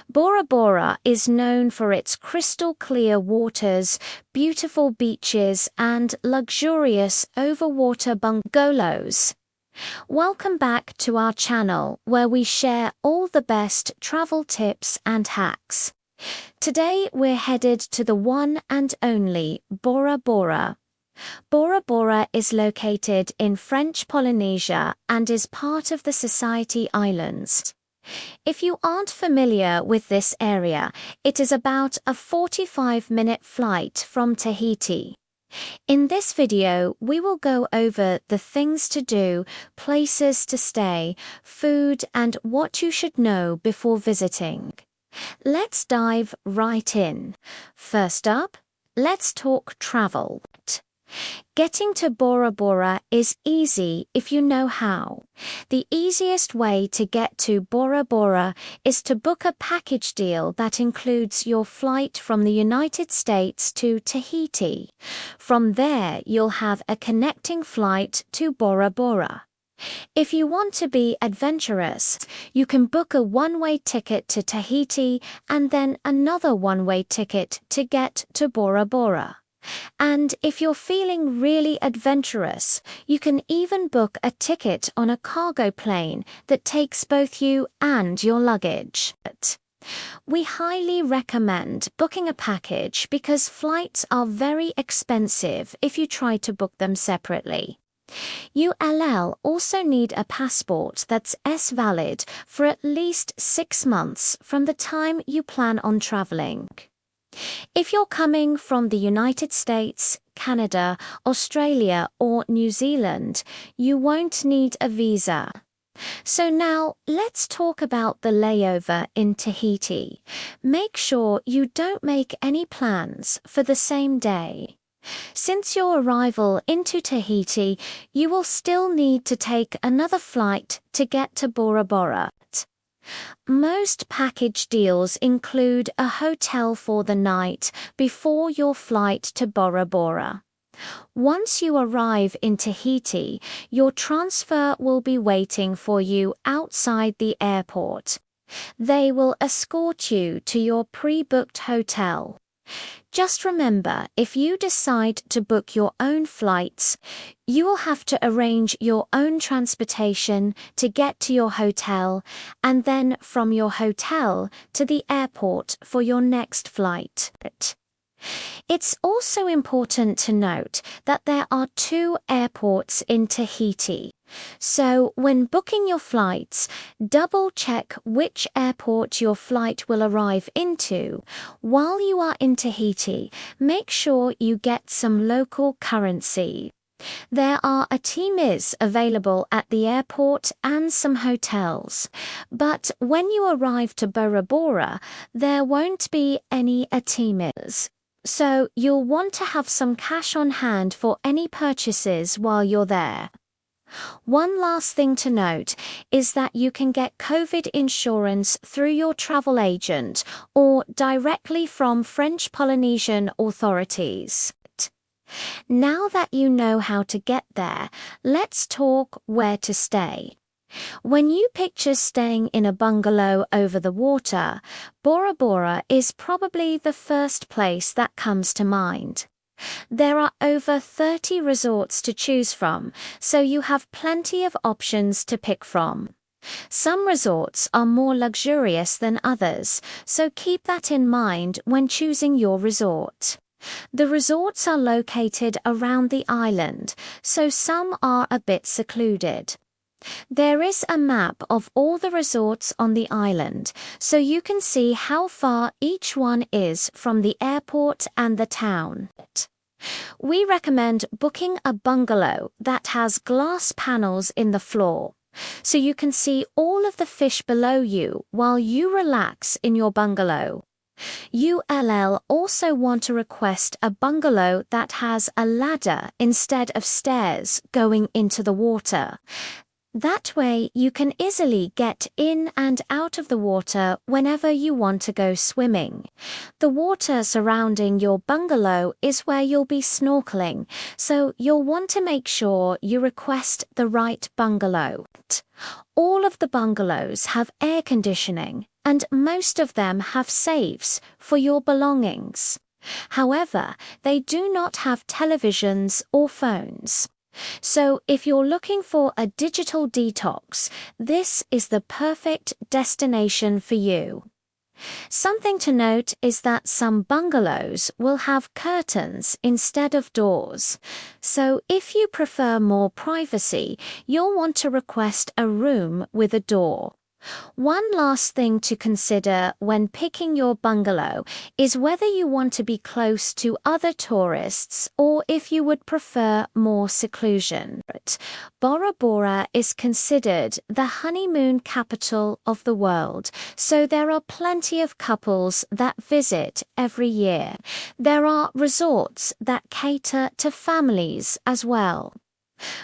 Bora Bora is known for its crystal clear waters, beautiful beaches, and luxurious overwater bungalows. Welcome back to our channel where we share all the best travel tips and hacks. Today we're headed to the one and only Bora Bora. Bora Bora is located in French Polynesia and is part of the Society Islands. If you aren't familiar with this area, it is about a 45-minute flight from Tahiti. In this video, we will go over the things to do, places to stay, food, and what you should know before visiting. Let's dive right in. First up, let's talk travel. Getting to Bora Bora is easy if you know how. The easiest way to get to Bora Bora is to book a package deal that includes your flight from the United States to Tahiti. From there, you'll have a connecting flight to Bora Bora. If you want to be adventurous, you can book a one-way ticket to Tahiti and then another one-way ticket to get to Bora Bora. And if you're feeling really adventurous, you can even book a ticket on a cargo plane that takes both you and your luggage. We highly recommend booking a package because flights are very expensive if you try to book them separately. ULL also need a passport that's valid for at least 6 months from the time you plan on traveling. If you're coming from the United States, Canada, Australia, or New Zealand, you won't need a visa. So now, let's talk about the layover in Tahiti. Make sure you don't make any plans for the same day. Since your arrival into Tahiti, you will still need to take another flight to get to Bora Bora. Most package deals include a hotel for the night before your flight to Bora Bora. Once you arrive in Tahiti, your transfer will be waiting for you outside the airport. They will escort you to your pre-booked hotel. Just remember, if you decide to book your own flights, you will have to arrange your own transportation to get to your hotel and then from your hotel to the airport for your next flight. It's also important to note that there are 2 airports in Tahiti. So when booking your flights, double-check which airport your flight will arrive into. While you are in Tahiti, make sure you get some local currency. There are atimis available at the airport and some hotels. But when you arrive to Bora Bora, there won't be any atimis. So you'll want to have some cash on hand for any purchases while you're there. One last thing to note is that you can get COVID insurance through your travel agent or directly from French Polynesian authorities. Now that you know how to get there, let's talk where to stay. When you picture staying in a bungalow over the water, Bora Bora is probably the first place that comes to mind. There are over 30 resorts to choose from, so you have plenty of options to pick from. Some resorts are more luxurious than others, so keep that in mind when choosing your resort. The resorts are located around the island, so some are a bit secluded. There is a map of all the resorts on the island, so you can see how far each one is from the airport and the town. We recommend booking a bungalow that has glass panels in the floor, so you can see all of the fish below you while you relax in your bungalow. ULL also want to request a bungalow that has a ladder instead of stairs going into the water. That way you can easily get in and out of the water whenever you want to go swimming. The water surrounding your bungalow is where you'll be snorkeling, so you'll want to make sure you request the right bungalow. All of the bungalows have air conditioning, and most of them have safes for your belongings. However, they do not have televisions or phones. So if you're looking for a digital detox, this is the perfect destination for you. Something to note is that some bungalows will have curtains instead of doors. So if you prefer more privacy, you'll want to request a room with a door. One last thing to consider when picking your bungalow is whether you want to be close to other tourists or if you would prefer more seclusion. Bora Bora is considered the honeymoon capital of the world, so there are plenty of couples that visit every year. There are resorts that cater to families as well.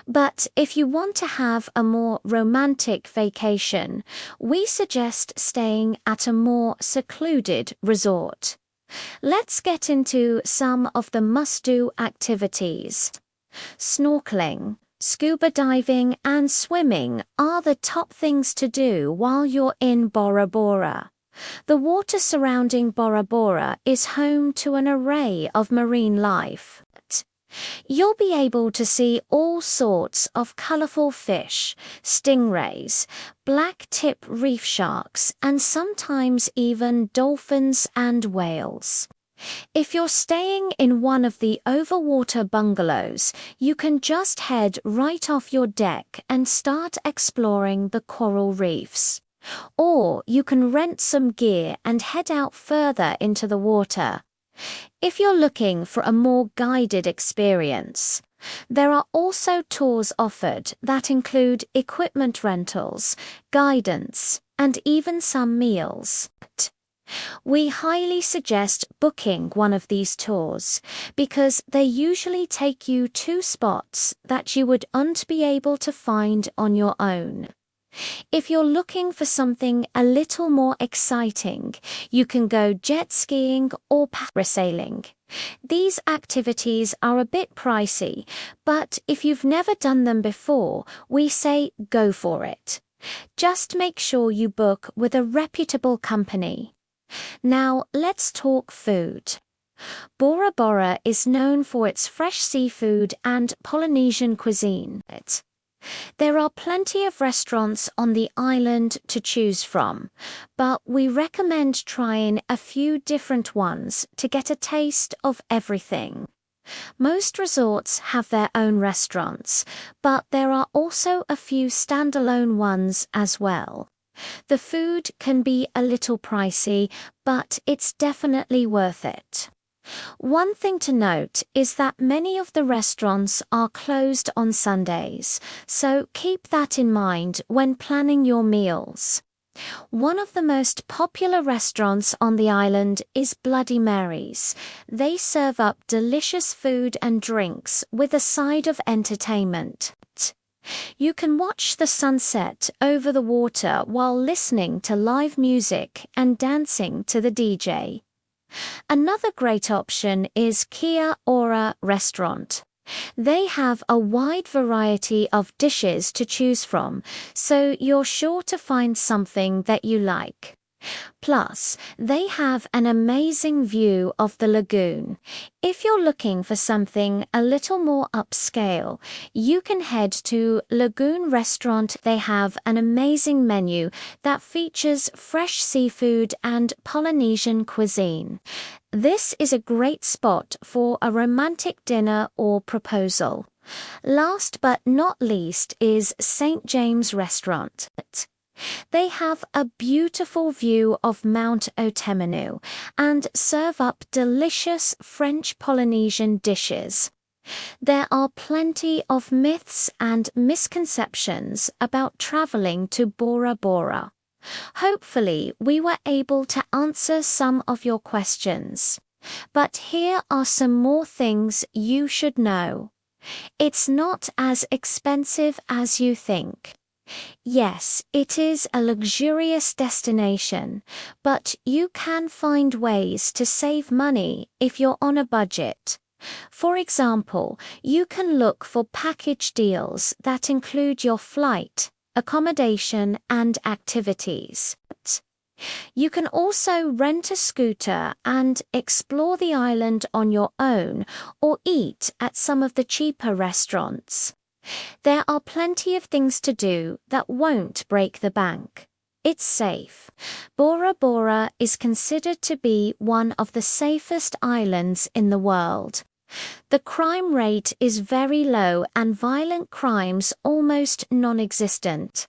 But if you want to have a more romantic vacation, we suggest staying at a more secluded resort. Let's get into some of the must-do activities. Snorkeling, scuba diving and swimming are the top things to do while you're in Bora Bora. The water surrounding Bora Bora is home to an array of marine life. You'll be able to see all sorts of colorful fish, stingrays, black-tip reef sharks, and sometimes even dolphins and whales. If you're staying in one of the overwater bungalows, you can just head right off your deck and start exploring the coral reefs. Or you can rent some gear and head out further into the water. If you're looking for a more guided experience, there are also tours offered that include equipment rentals, guidance, and even some meals. We highly suggest booking one of these tours because they usually take you to spots that you would not be able to find on your own. If you're looking for something a little more exciting, you can go jet skiing or parasailing. These activities are a bit pricey, but if you've never done them before, we say go for it. Just make sure you book with a reputable company. Now let's talk food. Bora Bora is known for its fresh seafood and Polynesian cuisine. There are plenty of restaurants on the island to choose from, but we recommend trying a few different ones to get a taste of everything. Most resorts have their own restaurants, but there are also a few standalone ones as well. The food can be a little pricey, but it's definitely worth it. One thing to note is that many of the restaurants are closed on Sundays, so keep that in mind when planning your meals. One of the most popular restaurants on the island is Bloody Mary's. They serve up delicious food and drinks with a side of entertainment. You can watch the sunset over the water while listening to live music and dancing to the DJ. Another great option is Kia Ora Restaurant. They have a wide variety of dishes to choose from, so you're sure to find something that you like. Plus, they have an amazing view of the lagoon. If you're looking for something a little more upscale, you can head to Lagoon Restaurant. They have an amazing menu that features fresh seafood and Polynesian cuisine. This is a great spot for a romantic dinner or proposal. Last but not least is St. James Restaurant. They have a beautiful view of Mount Otemanu and serve up delicious French Polynesian dishes. There are plenty of myths and misconceptions about traveling to Bora Bora. Hopefully, we were able to answer some of your questions. But here are some more things you should know. It's not as expensive as you think. Yes, it is a luxurious destination, but you can find ways to save money if you're on a budget. For example, you can look for package deals that include your flight, accommodation, and activities. You can also rent a scooter and explore the island on your own or eat at some of the cheaper restaurants. There are plenty of things to do that won't break the bank. It's safe. Bora Bora is considered to be one of the safest islands in the world. The crime rate is very low and violent crimes almost non-existent.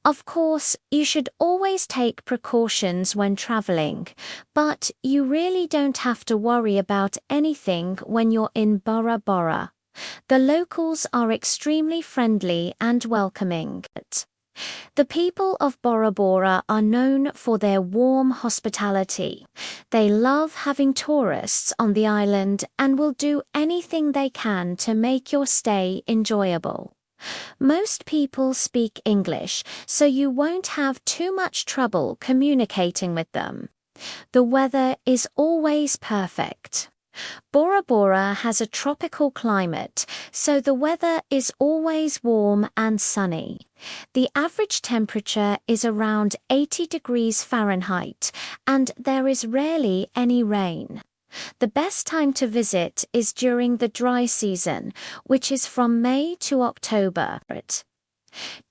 Of course, you should always take precautions when traveling, but you really don't have to worry about anything when you're in Bora Bora. The locals are extremely friendly and welcoming. The people of Bora Bora are known for their warm hospitality. They love having tourists on the island and will do anything they can to make your stay enjoyable. Most people speak English, so you won't have too much trouble communicating with them. The weather is always perfect. Bora Bora has a tropical climate, so the weather is always warm and sunny. The average temperature is around 80 degrees Fahrenheit, and there is rarely any rain. The best time to visit is during the dry season, which is from May to October.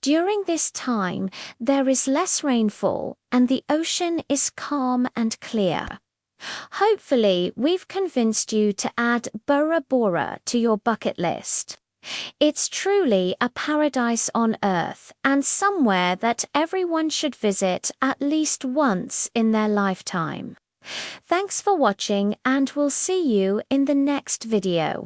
During this time, there is less rainfall and the ocean is calm and clear. Hopefully, we've convinced you to add Bora Bora to your bucket list. It's truly a paradise on earth and somewhere that everyone should visit at least once in their lifetime. Thanks for watching and we'll see you in the next video.